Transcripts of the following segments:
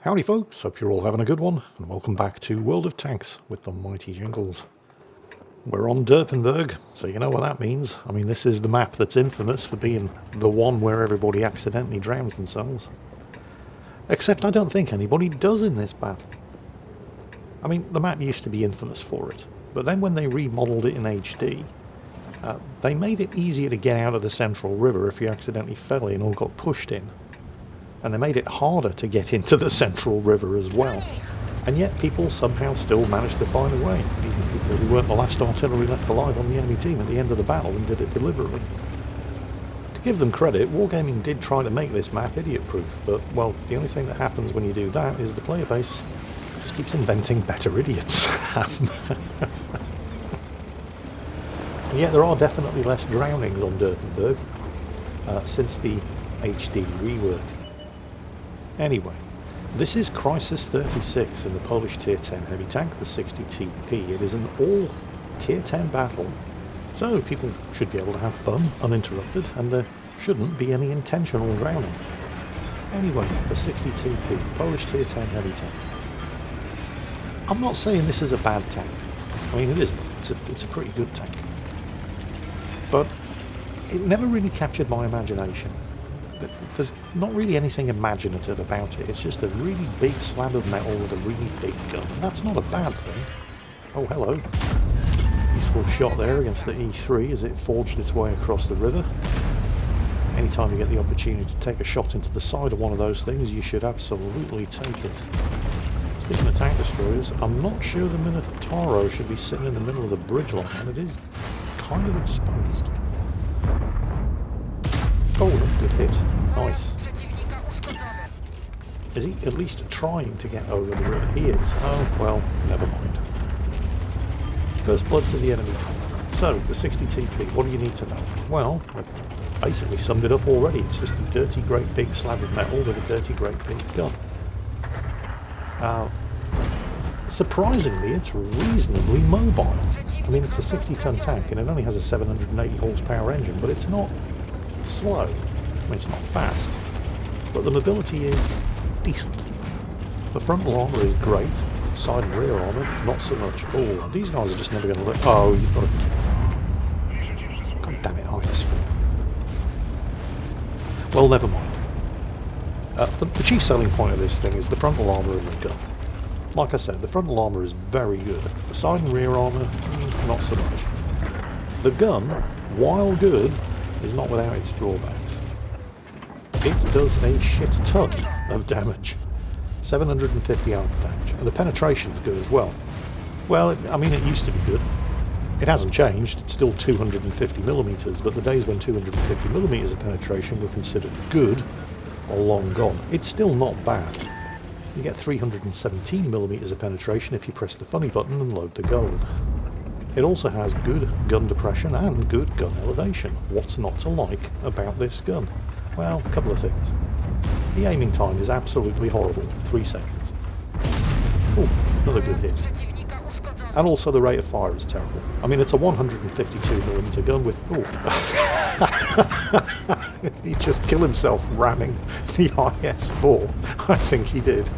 Howdy folks, hope you're all having a good one, and welcome back to World of Tanks with the Mighty Jingles. We're on Derpenberg, so you know what that means. I mean, this is the map that's infamous for being the one where everybody accidentally drowns themselves. Except I don't think anybody does in this battle. I mean, the map used to be infamous for it, but then when they remodeled it in HD, they made it easier to get out of the Central River if you accidentally fell in or got pushed in. And they made it harder to get into the Central River as well. And yet people somehow still managed to find a way, even people who weren't the last artillery left alive on the enemy team at the end of the battle and did it deliberately. To give them credit, Wargaming did try to make this map idiot-proof, but, well, the only thing that happens when you do that is the player base just keeps inventing better idiots. And yet there are definitely less drownings on Derpenberg since the HD rework. Anyway, this is Crisis 36 in the Polish Tier 10 heavy tank, the 60 TP. It is an all Tier 10 battle, so people should be able to have fun, uninterrupted, and there shouldn't be any intentional drowning. Anyway, the 60 TP, Polish Tier 10 heavy tank. I'm not saying this is a bad tank. I mean, it isn't. It's a pretty good tank. But it never really captured my imagination. There's not really anything imaginative about it. It's just a really big slab of metal with a really big gun. And that's not a bad thing. Oh, hello. Useful shot there against the E3 as it forged its way across the river. Anytime you get the opportunity to take a shot into the side of one of those things, you should absolutely take it. Speaking of tank destroyers, I'm not sure the Minotauro should be sitting in the middle of the bridge line, and it is kind of exposed. Oh, that's a good hit. Nice. Is he at least trying to get over the river? He is. Oh, well, never mind. First blood to the enemy tank. So, the 60 TP, what do you need to know? Well, I basically summed it up already. It's just a dirty, great big slab of metal with a dirty, great big gun. Surprisingly, it's reasonably mobile. I mean, it's a 60-ton tank and it only has a 780 horsepower engine, but it's not slow. I mean, it's not fast, but the mobility is decent. The frontal armour is great, side and rear armour not so much. Oh, these guys are just never going to let... Oh, you've got to... God damn it, IS4. Well, never mind. The chief selling point of this thing is the frontal armour and the gun. Like I said, the frontal armour is very good. The side and rear armour, not so much. The gun, while good, is not without its drawbacks. It does a shit ton of damage. 750 alpha damage. And the penetration's good as well. Well, I mean, it used to be good. It hasn't changed. It's still 250mm, but the days when 250mm of penetration were considered good are long gone. It's still not bad. You get 317mm of penetration if you press the funny button and load the gold. It also has good gun depression and good gun elevation. What's not to like about this gun? Well, a couple of things. The aiming time is absolutely horrible, 3 seconds. Oh, another good hit. And also the rate of fire is terrible. I mean, it's a 152mm gun with... Oh. He just killed himself ramming the IS-4. I think he did.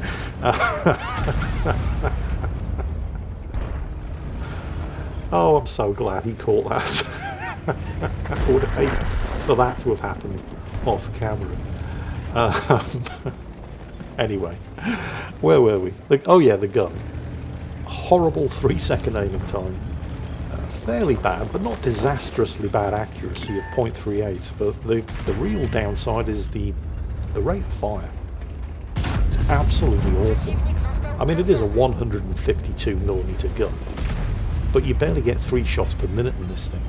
Oh, I'm so glad he caught that. I would have hated for that to have happened off camera. Anyway, where were we? Oh yeah, the gun. Horrible 3-second aiming time. Fairly bad, but not disastrously bad accuracy of 0.38. But the real downside is the rate of fire. It's absolutely awful. I mean, it is a 152mm gun. But you barely get 3 shots per minute in this thing.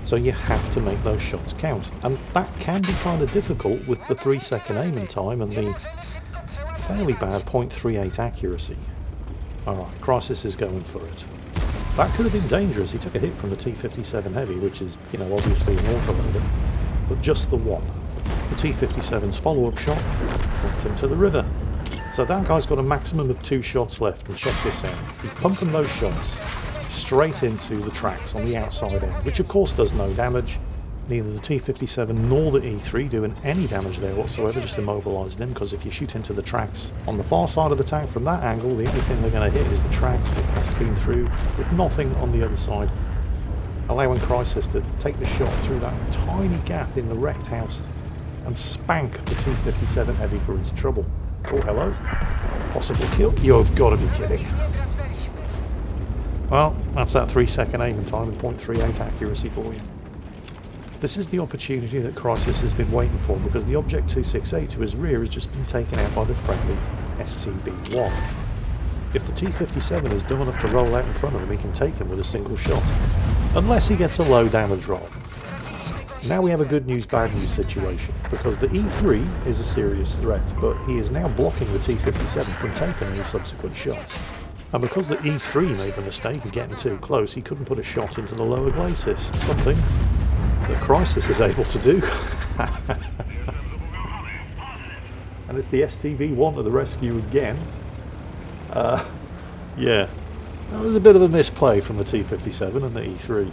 So you have to make those shots count. And that can be kind of difficult with the 3-second aiming time and the fairly bad 0.38 accuracy. Alright, Crisis is going for it. That could have been dangerous. He took a hit from the T-57 Heavy, which is, you know, obviously an autoloader. But just the one. The T-57's follow-up shot went into the river. So that guy's got a maximum of 2 shots left, and check this out. He's pumping those shots straight into the tracks on the outside end, which of course does no damage, neither the T-57 nor the E3 doing any damage there whatsoever, just immobilising him, because if you shoot into the tracks on the far side of the tank from that angle, the only thing they're going to hit is the tracks. It pass clean through with nothing on the other side, allowing Crisis to take the shot through that tiny gap in the wrecked house and spank the T-57 heavy for his trouble. Oh, hello. Possible kill? You've got to be kidding. Well, that's that 3-second aiming time and 0.38 accuracy for you. This is the opportunity that Crisis has been waiting for, because the Object 268 to his rear has just been taken out by the friendly STB-1. If the T-57 is dumb enough to roll out in front of him, he can take him with a single shot. Unless he gets a low damage roll. Now we have a good news, bad news situation, because the E3 is a serious threat, but he is now blocking the T-57 from taking any subsequent shots. And because the E3 made the mistake of getting too close, he couldn't put a shot into the lower glacis, something that Crisis is able to do. And it's the STB-1 to the rescue again. Yeah, that was a bit of a misplay from the T-57 and the E3.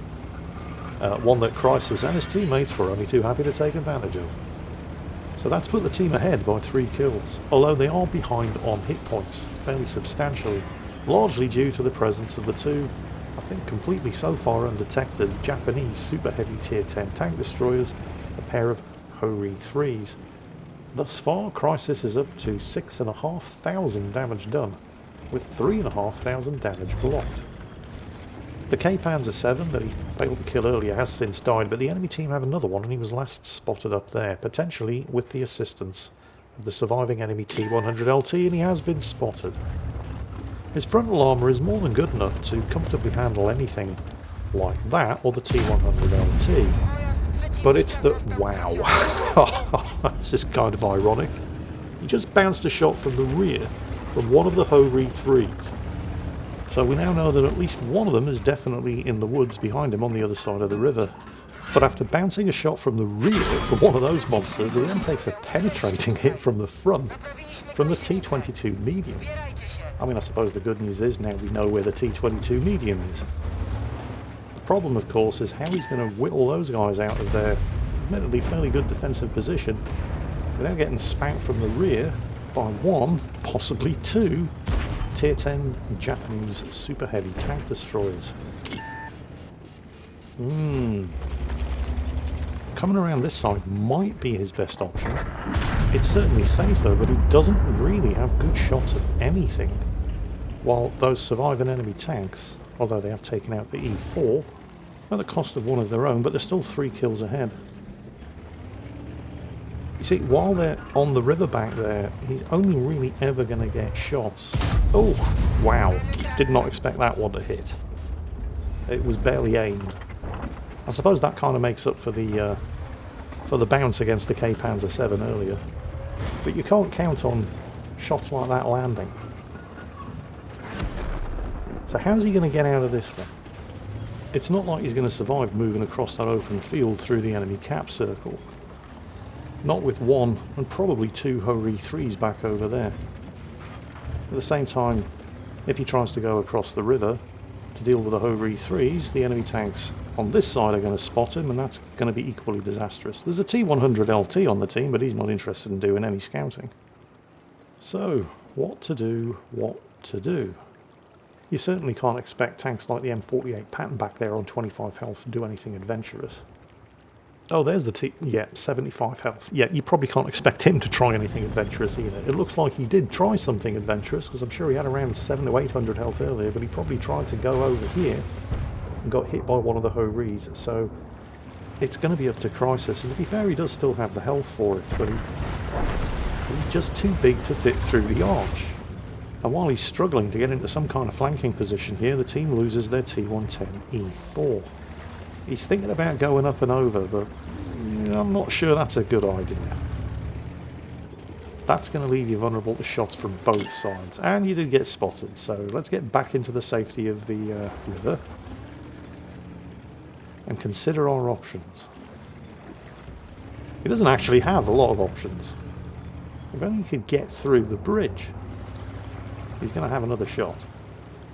One that Crisis and his teammates were only too happy to take advantage of. So that's put the team ahead by 3 kills, although they are behind on hit points, fairly substantially, largely due to the presence of the 2, I think completely so far undetected, Japanese super heavy tier 10 tank destroyers, a pair of Ho-Ri 3s. Thus far, Crisis is up to 6,500 damage done, with 3,500 damage blocked. The K-Panzer 7 that he failed to kill earlier has since died, but the enemy team have another one, and he was last spotted up there, potentially with the assistance of the surviving enemy T-100LT, and he has been spotted. His frontal armour is more than good enough to comfortably handle anything like that, or the T-100LT. But it's the... wow. This is kind of ironic. He just bounced a shot from the rear from one of the Ho-Ri 3s. So we now know that at least one of them is definitely in the woods behind him on the other side of the river. But after bouncing a shot from the rear from one of those monsters, he then takes a penetrating hit from the front from the T-22 medium. I mean, I suppose the good news is now we know where the T-22 medium is. The problem, of course, is how he's going to whittle those guys out of their admittedly fairly good defensive position without getting spanked from the rear by 1, possibly 2, Tier 10 Japanese super heavy tank destroyers. Coming around this side might be his best option. It's certainly safer, but he doesn't really have good shots at anything. While those surviving enemy tanks, although they have taken out the E4, at the cost of one of their own, but they're still 3 kills ahead. You see, while they're on the riverbank there, he's only really ever going to get shots. Oh, wow. Did not expect that one to hit. It was barely aimed. I suppose that kind of makes up for the bounce against the K-Panzer 7 earlier. But you can't count on shots like that landing. So how's he going to get out of this one? It's not like he's going to survive moving across that open field through the enemy cap circle. Not with 1 and probably 2 Ho-Ri 3s back over there. At the same time, if he tries to go across the river to deal with the Ho-Ri 3s, the enemy tanks on this side are going to spot him, and that's going to be equally disastrous. There's a T-100LT on the team, but he's not interested in doing any scouting. So, what to do, what to do? You certainly can't expect tanks like the M48 Patton back there on 25 health to do anything adventurous. Oh, there's the T... yeah, 75 health. Yeah, you probably can't expect him to try anything adventurous either. It looks like he did try something adventurous, because I'm sure he had around 700 to 800 health earlier, but he probably tried to go over here and got hit by one of the Ho-Ris, so it's going to be up to Crisis. And to be fair, he does still have the health for it, but he's just too big to fit through the arch. And while he's struggling to get into some kind of flanking position here, the team loses their T-110E4. He's thinking about going up and over, but I'm not sure that's a good idea. That's going to leave you vulnerable to shots from both sides. And you did get spotted, so let's get back into the safety of the river and consider our options. He doesn't actually have a lot of options. If only he could get through the bridge, he's going to have another shot.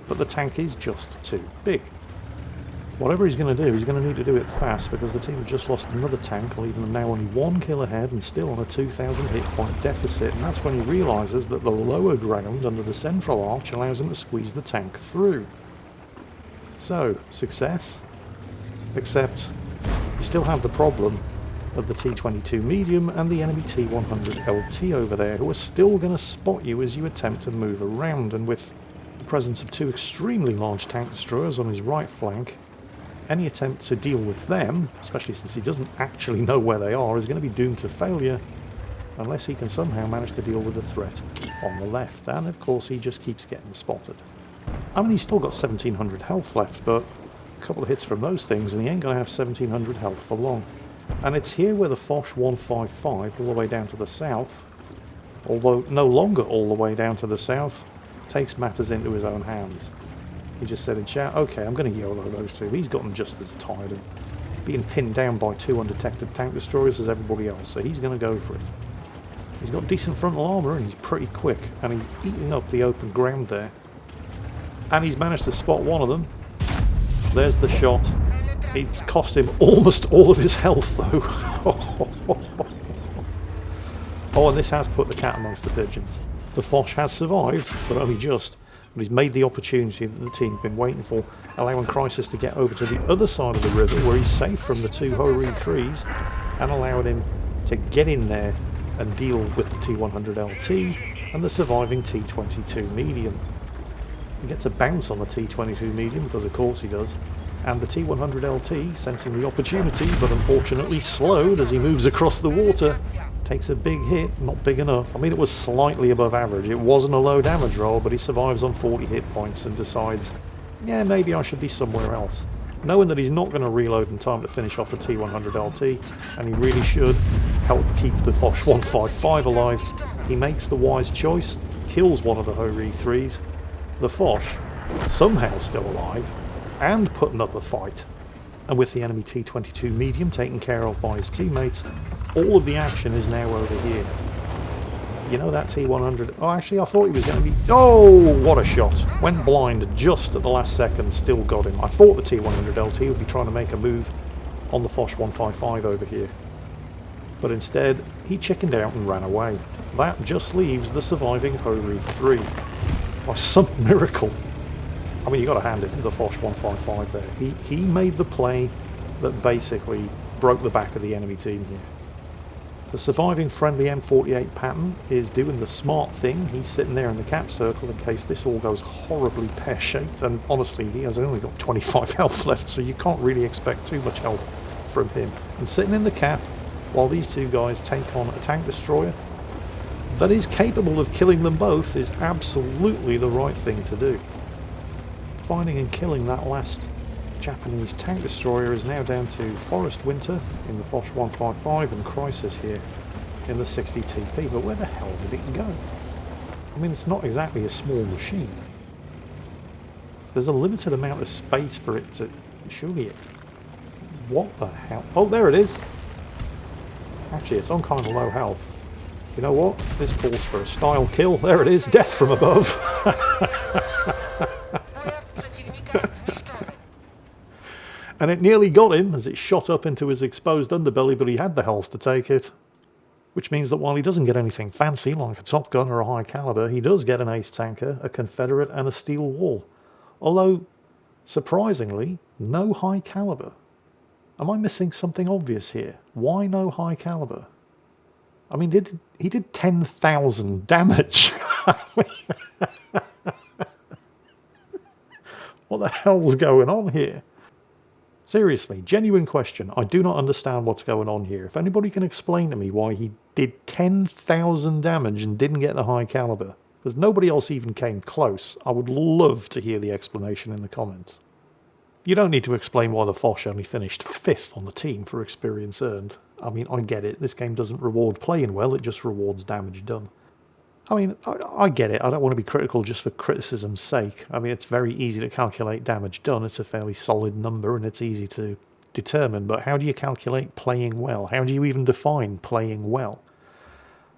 But the tank is just too big. Whatever he's going to do, he's going to need to do it fast, because the team have just lost another tank, leaving them now only 1 kill ahead and still on a 2,000 hit point deficit, and that's when he realises that the lower ground under the central arch allows him to squeeze the tank through. So, success, except you still have the problem of the T-22 medium and the enemy T-100 LT over there, who are still going to spot you as you attempt to move around, and with the presence of 2 extremely large tank destroyers on his right flank, any attempt to deal with them, especially since he doesn't actually know where they are, is going to be doomed to failure unless he can somehow manage to deal with the threat on the left. And of course he just keeps getting spotted. I mean, he's still got 1700 health left, but a couple of hits from those things and he ain't going to have 1700 health for long. And it's here where the Foch 155, all the way down to the south, although no longer all the way down to the south, takes matters into his own hands. He just said in chat, okay, I'm going to YOLO those two. He's gotten just as tired of being pinned down by 2 undetected tank destroyers as everybody else, so he's going to go for it. He's got decent frontal armour and he's pretty quick, and he's eating up the open ground there. And he's managed to spot one of them. There's the shot. It's cost him almost all of his health though. Oh, and this has put the cat amongst the pigeons. The Foch has survived, but only just. But he's made the opportunity that the team have been waiting for, allowing Crisis to get over to the other side of the river where he's safe from the 2 Ho-Ri 3s, and allowing him to get in there and deal with the T-100 LT and the surviving T-22 medium. He gets a bounce on the T-22 medium, because of course he does, and the T-100 LT, sensing the opportunity but unfortunately slowed as he moves across the water, takes a big hit, not big enough. I mean, it was slightly above average. It wasn't a low damage roll, but he survives on 40 hit points and decides, yeah, maybe I should be somewhere else. Knowing that he's not going to reload in time to finish off the T-100 LT, and he really should help keep the Foch 155 alive, he makes the wise choice, kills one of the Ho-Ri 3s. The Foch, somehow still alive, and putting up a fight. And with the enemy T-22 medium taken care of by his teammates, all of the action is now over here. You know that T-100... Oh, actually, I thought he was going to be... Oh, what a shot. Went blind just at the last second, still got him. I thought the T-100 LT would be trying to make a move on the Foch 155 over here. But instead, he chickened out and ran away. That just leaves the surviving Ho-Ri 3. By some miracle. I mean, you got to hand it to the Foch 155 there. He made the play that basically broke the back of the enemy team here. The surviving friendly M48 Patton is doing the smart thing. He's sitting there in the cap circle in case this all goes horribly pear-shaped, and honestly he has only got 25 health left, so you can't really expect too much help from him. And sitting in the cap while these two guys take on a tank destroyer that is capable of killing them both is absolutely the right thing to do. Finding and killing that last Japanese tank destroyer is now down to Forest Winter in the Foch 155 and Crisis here in the 60 TP. But where the hell did it go? I mean, it's not exactly a small machine. There's a limited amount of space for it to... Surely it... What the hell? Oh, there it is! Actually, it's on kind of low health. You know what? This calls for a style kill. There it is, death from above. And it nearly got him as it shot up into his exposed underbelly, but he had the health to take it. Which means that while he doesn't get anything fancy like a Top Gun or a high caliber, he does get an ace tanker, a Confederate and a steel wall. Although, surprisingly, no high caliber. Am I missing something obvious here? Why no high caliber? I mean, he did 10,000 damage. What the hell's going on here? Seriously, genuine question. I do not understand what's going on here. If anybody can explain to me why he did 10,000 damage and didn't get the high caliber, because nobody else even came close, I would love to hear the explanation in the comments. You don't need to explain why the Foch only finished 5th on the team for experience earned. I mean, I get it. This game doesn't reward playing well, it just rewards damage done. I mean, I get it. I don't want to be critical just for criticism's sake. I mean, it's very easy to calculate damage done. It's a fairly solid number and it's easy to determine. But how do you calculate playing well? How do you even define playing well?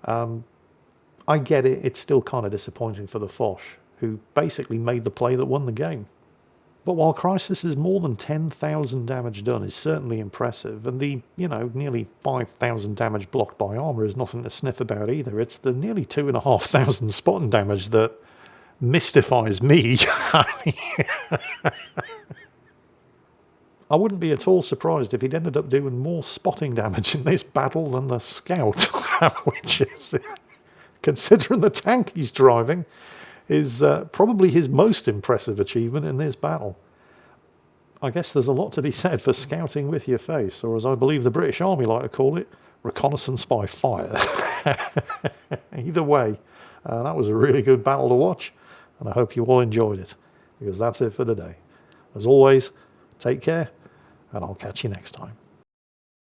I get it. It's still kind of disappointing for the Foch, who basically made the play that won the game. But while Crisis is more than 10,000 damage done is certainly impressive, and the, nearly 5,000 damage blocked by armor is nothing to sniff about either, it's the nearly 2,500 spotting damage that mystifies me. I wouldn't be at all surprised if he'd ended up doing more spotting damage in this battle than the Scout, which is, considering the tank he's driving, is probably his most impressive achievement in this battle. I guess there's a lot to be said for scouting with your face, or as I believe the British Army like to call it, reconnaissance by fire. Either way, that was a really good battle to watch, and I hope you all enjoyed it, because that's it for today. As always, take care, and I'll catch you next time.